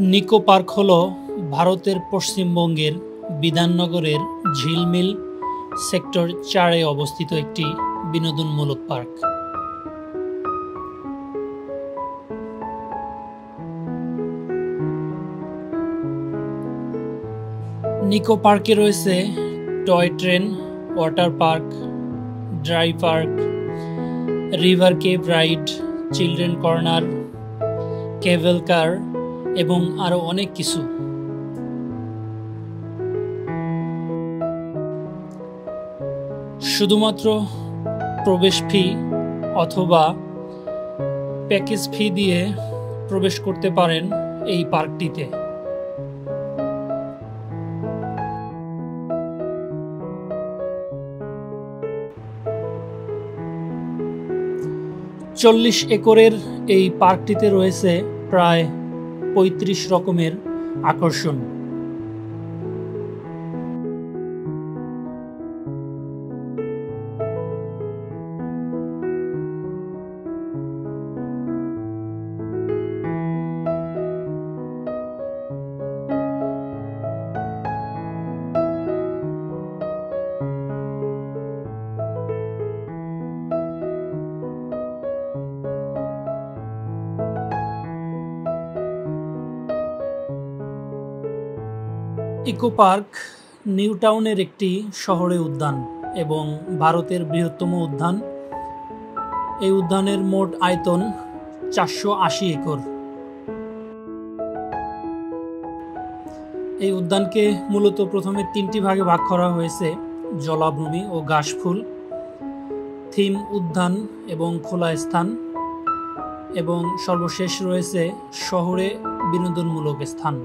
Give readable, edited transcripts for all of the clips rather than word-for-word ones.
Nicco park হল ভারতের পশ্চিমবঙ্গের বিধাননগরের ঝিলমিল সেক্টর ৪-এ অবস্থিত একটি বিনোদনমূলক পার্ক। নিকো পার্কে রয়েছে toy train, water park, dry park, river cave ride, children corner, cable car এবং আরো অনেক কিছু। শুধুমাত্র প্রবেশ ফি অথবা প্যাকেজ ফি দিয়ে প্রবেশ করতে পারেন এই পার্কটিতে। চল্লিশ একরের এই পার্কটিতে রয়েছে প্রায় ৩৫ রকমের আকর্ষণ। ইকো পার্ক নিউ টাউনের একটি শহরে উদ্যান এবং ভারতের বৃহত্তম উদ্যান। এই উদ্যানের মোট আয়তন ৪৮০ একর। এই উদ্যানকে মূলত প্রথমে ৩টি ভাগে ভাগ করা হয়েছে: জলাভূমি ও ঘাসফুল, থিম উদ্যান এবং খোলা স্থান, এবং সর্বশেষ রয়েছে শহরে বিনোদনমূলক স্থান।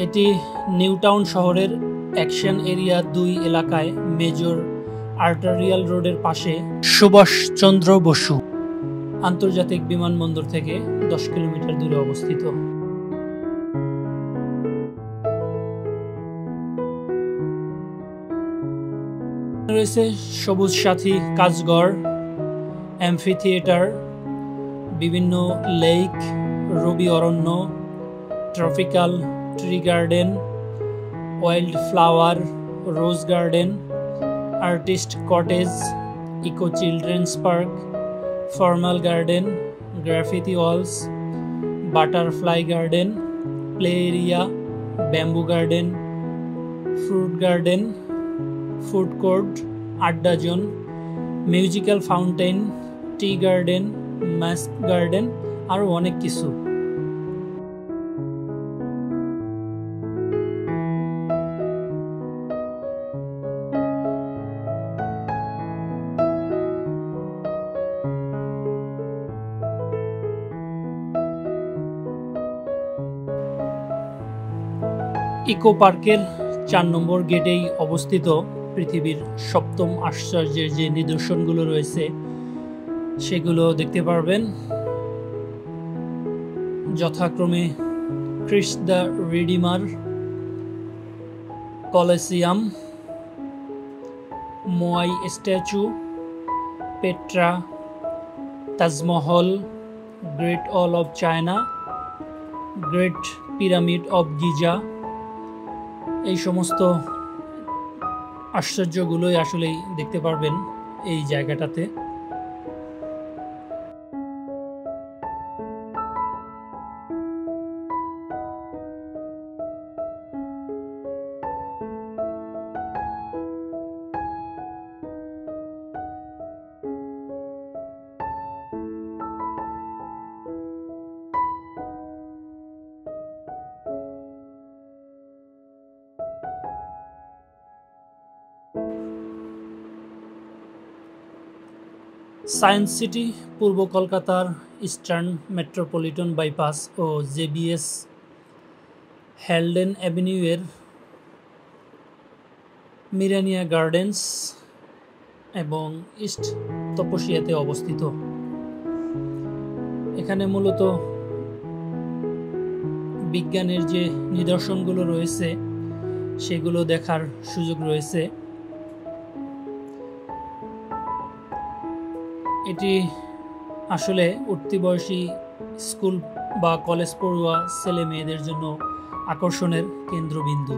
এটি নিউ টাউন শহরের অ্যাকশন এরিয়া ২ এলাকায় মেজর আর্টারিয়াল রোডের পাশে সুভাষচন্দ্র বসু আন্তর্জাতিক বিমানবন্দর থেকে ১০ কিলোমিটার দূরে অবস্থিত। রয়েছে সবুজ সাথী কাজঘর, অ্যাম্ফি থিয়েটার, বিভিন্ন lake, Rabi Aranya, tropical tree garden, wild flower rose garden, artist cottage, eco children's park, formal garden, graffiti walls, butterfly garden, play area, bamboo garden, fruit garden, food court, adda zone, musical fountain, tea garden, mask garden, আরও অনেক কিছু। Eco পার্কের ৪ নম্বর গেটেই অবস্থিত পৃথিবীর ৭ম আশ্চর্যের যে নিদর্শনগুলো রয়েছে সেগুলো দেখতে পারবেন, যথাক্রমে Christ the Redeemer, Colosseum, Moai statue, Petra, Taj Mahal, great wall of China, great pyramid of Giza. এই সমস্ত আশ্চর্যগুলোই আসলেই দেখতে পারবেন এই জায়গাটাতে। সায়েন্স সিটি পূর্ব কলকাতার ইস্টার্ন মেট্রোপলিটন বাইপাস ও জেবিএস হেলডেন অ্যাভিনিউয়ের মিরানিয়া গার্ডেন্স এবং ইস্ট তপসিয়াতে অবস্থিত। এখানে মূলত বিজ্ঞানের যে নিদর্শনগুলো রয়েছে সেগুলো দেখার সুযোগ রয়েছে। এটি আসলে উঠতি বয়সী স্কুল বা কলেজ পড়ুয়া ছেলে মেয়েদের জন্য আকর্ষণের কেন্দ্রবিন্দু।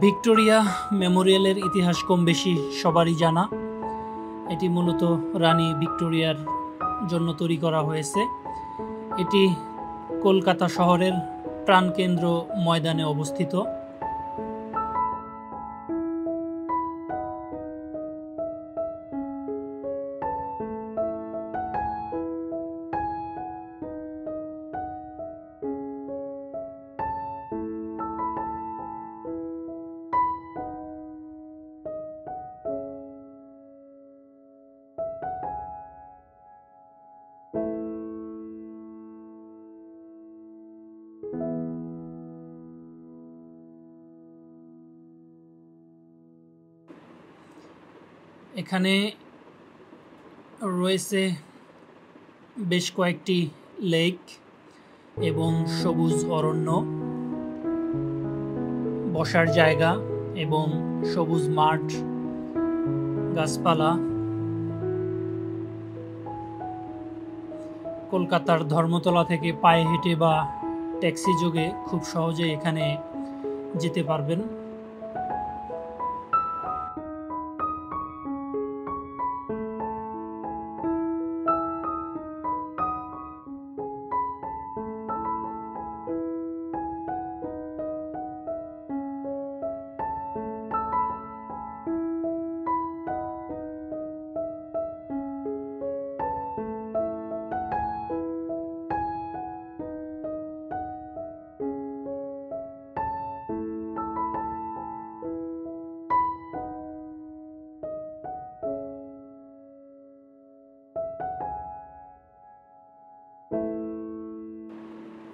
ভিক্টোরিয়া মেমোরিয়ালের ইতিহাস কম বেশি সবারই জানা। এটি মূলত রানী ভিক্টোরিয়ার জন্য তৈরি করা হয়েছে। এটি কলকাতা শহরের প্রাণকেন্দ্র ময়দানে অবস্থিত। এখানে রয়েছে বেশ কয়েকটি লেক এবং সবুজ অরণ্য, বসার জায়গা এবং সবুজ মাঠ, গাছপালা। কলকাতার ধর্মতলা থেকে পায়ে হেঁটে বা ট্যাক্সি যোগে খুব সহজে এখানে যেতে পারবেন।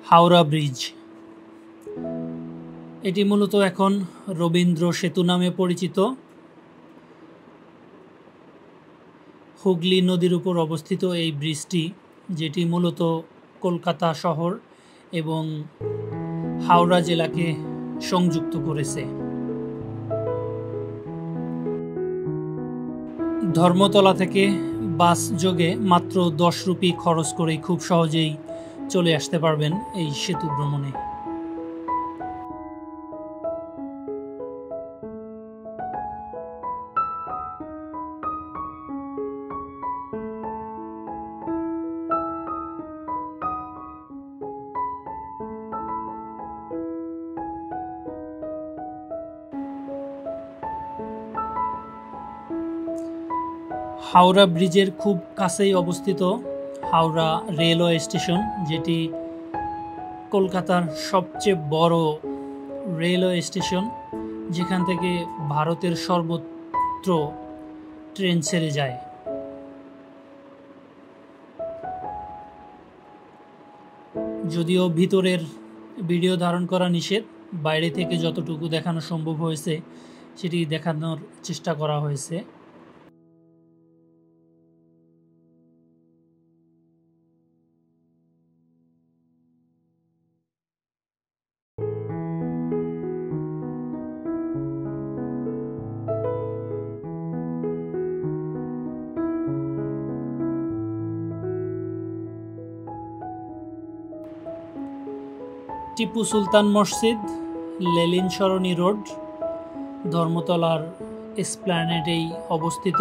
হাওড়া ব্রিজ, এটি মূলত এখন রবীন্দ্র সেতু নামে পরিচিত। হুগলি নদীর উপর অবস্থিত এই ব্রিজটি, যেটি মূলত কলকাতা শহর এবং হাওড়া জেলাকে সংযুক্ত করেছে। ধর্মতলা থেকে বাস যোগে মাত্র 10 রুপি খরচ করেই খুব সহজেই চলে আসতে পারবেন এই সেতু ভ্রমণে। হাওড়া ব্রিজের খুব কাছেই অবস্থিত হাওড়া রেলওয়ে স্টেশন, যেটি কলকাতার সবচেয়ে বড় রেলওয়ে স্টেশন, যেখান থেকে ভারতের সর্বত্র ট্রেন ছেড়ে যায়। যদিও ভিতরের ভিডিও ধারণ করা নিষেধ, বাইরে থেকে যতটুকু দেখানো সম্ভব হয়েছে সেটি দেখানোর চেষ্টা করা হয়েছে। টিপু সুলতান মসজিদ, লেলিন সরণি রোড, ধর্মতলার এসপ্ল্যানেডেই অবস্থিত।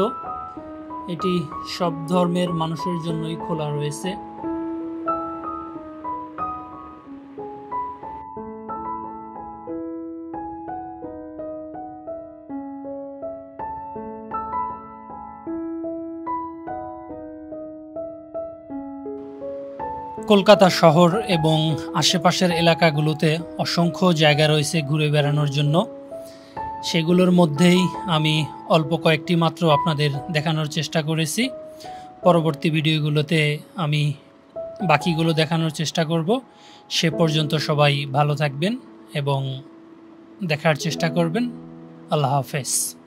এটি সব ধর্মের মানুষের জন্যই খোলা রয়েছে। কলকাতা শহর এবং আশেপাশের এলাকাগুলোতে অসংখ্য জায়গা রয়েছে ঘুরে বেড়ানোর জন্য। সেগুলোর মধ্যেই আমি অল্প কয়েকটি মাত্র আপনাদের দেখানোর চেষ্টা করেছি। পরবর্তী ভিডিওগুলোতে আমি বাকিগুলো দেখানোর চেষ্টা করব। সে পর্যন্ত সবাই ভালো থাকবেন এবং দেখার চেষ্টা করবেন। আল্লাহ হাফেজ।